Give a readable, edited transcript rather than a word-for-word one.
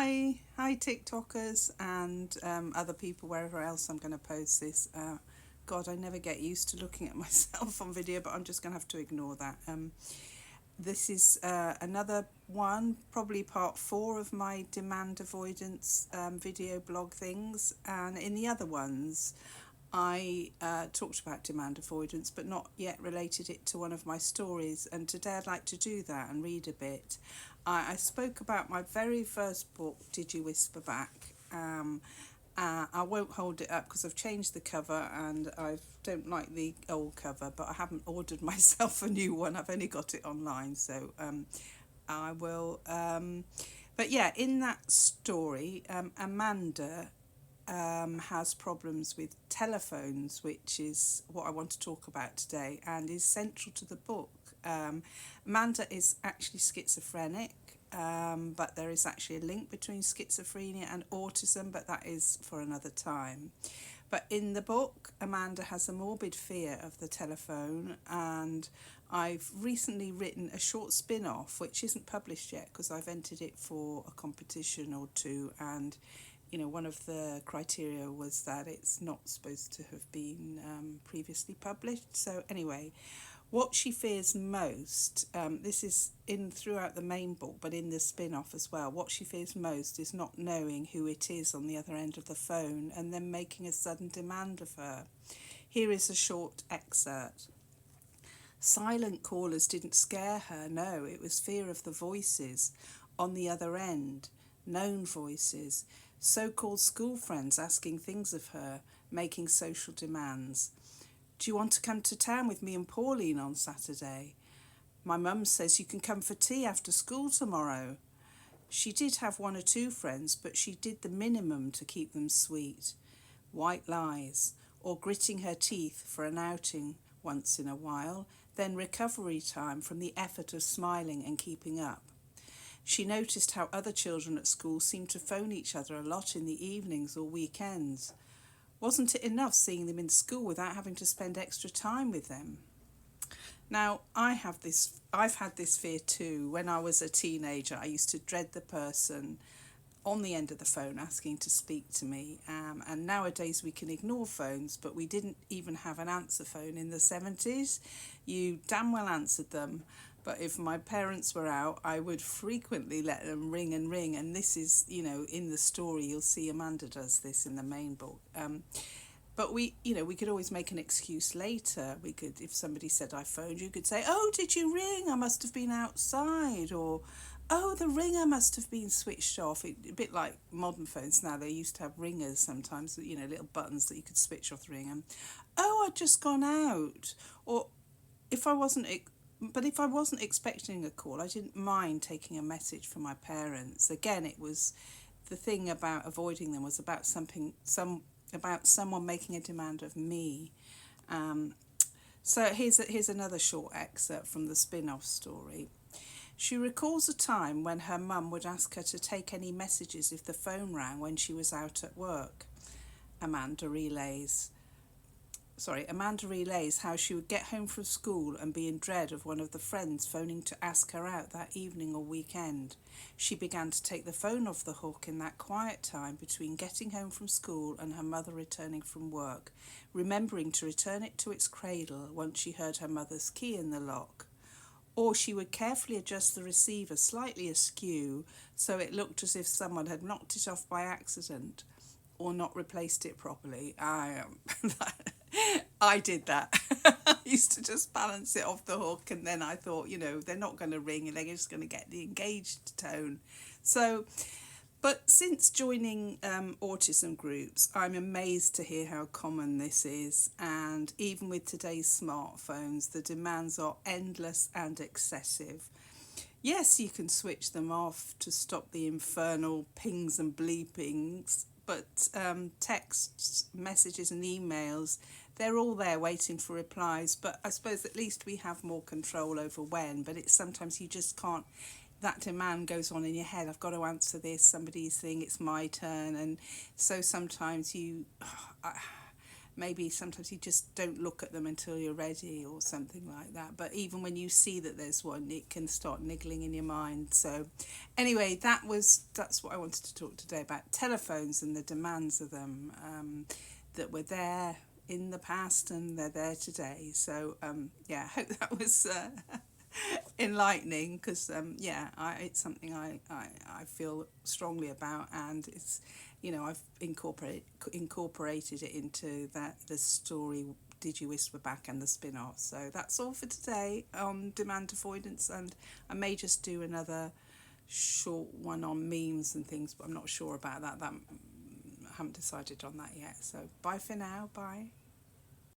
Hi TikTokers and other people wherever else I'm going to post this. God, I never get used to looking at myself on video, but I'm just going to have to ignore that. This is another one, probably part 4 of my demand avoidance video blog things. And in the other ones, I talked about demand avoidance, but not yet related it to one of my stories. And today I'd like to do that and read a bit. I spoke about my very first book, Did You Whisper Back? I won't hold it up because I've changed the cover and I don't like the old cover, but I haven't ordered myself a new one. I've only got it online, so I will. But yeah, in that story, Amanda has problems with telephones, which is what I want to talk about today and is central to the book. Amanda is actually schizophrenic, but there is actually a link between schizophrenia and autism, but that is for another time. But in the book, Amanda has a morbid fear of the telephone, and I've recently written a short spin-off, which isn't published yet because I've entered it for a competition or two, and one of the criteria was that it's not supposed to have been previously published. So anyway, what she fears most, this is in throughout the main book, but in the spin-off as well, what she fears most is not knowing who it is on the other end of the phone and then making a sudden demand of her. Here is a short excerpt. Silent callers didn't scare her, no, it was fear of the voices on the other end, known voices, so-called school friends asking things of her, making social demands. Do you want to come to town with me and Pauline on Saturday? My mum says you can come for tea after school tomorrow. She did have 1 or 2 friends, but she did the minimum to keep them sweet. White lies, or gritting her teeth for an outing once in a while, then recovery time from the effort of smiling and keeping up. She noticed how other children at school seemed to phone each other a lot in the evenings or weekends. Wasn't it enough seeing them in school without having to spend extra time with them? Now, I've had this fear too. When I was a teenager, I used to dread the person on the end of the phone asking to speak to me. And nowadays we can ignore phones, but we didn't even have an answer phone in the 70s. You damn well answered them. But if my parents were out, I would frequently let them ring and ring. And this is, in the story, you'll see Amanda does this in the main book. But we could always make an excuse later. We could, if somebody said I phoned, you could say, oh, did you ring? I must have been outside. Or, oh, the ringer must have been switched off. A bit like modern phones now. They used to have ringers sometimes, little buttons that you could switch off the ringer. Oh, I'd just gone out. Or if I wasn't expecting a call, I didn't mind taking a message from my parents. Again, it was the thing about avoiding them was about about someone making a demand of me. So here's another short excerpt from the spin-off story. She recalls a time when her mum would ask her to take any messages if the phone rang when she was out at work. Amanda relays how she would get home from school and be in dread of one of the friends phoning to ask her out that evening or weekend. She began to take the phone off the hook in that quiet time between getting home from school and her mother returning from work, remembering to return it to its cradle once she heard her mother's key in the lock. Or she would carefully adjust the receiver slightly askew so it looked as if someone had knocked it off by accident or not replaced it properly. I did that. I used to just balance it off the hook, and then I thought, they're not going to ring, and they're just going to get the engaged tone. So, but since joining autism groups, I'm amazed to hear how common this is. And even with today's smartphones, the demands are endless and excessive. Yes, you can switch them off to stop the infernal pings and bleepings, but texts, messages and emails, they're all there waiting for replies. But I suppose at least we have more control over when, but it's sometimes you just can't, that demand goes on in your head. I've got to answer this, somebody's thing, it's my turn. And so sometimes maybe sometimes you just don't look at them until you're ready or something like that. But even when you see that there's one, it can start niggling in your mind. So anyway, that's what I wanted to talk today about, telephones and the demands of them, that were there in the past and they're there today. So I hope that was enlightening, because it's something I feel strongly about, and it's, I've incorporated it into the story Did You Wish We're Back and the spin-off. So that's all for today on demand avoidance, and I may just do another short one on memes and things, but I'm not sure about that. I haven't decided on that yet. So bye for now. Bye.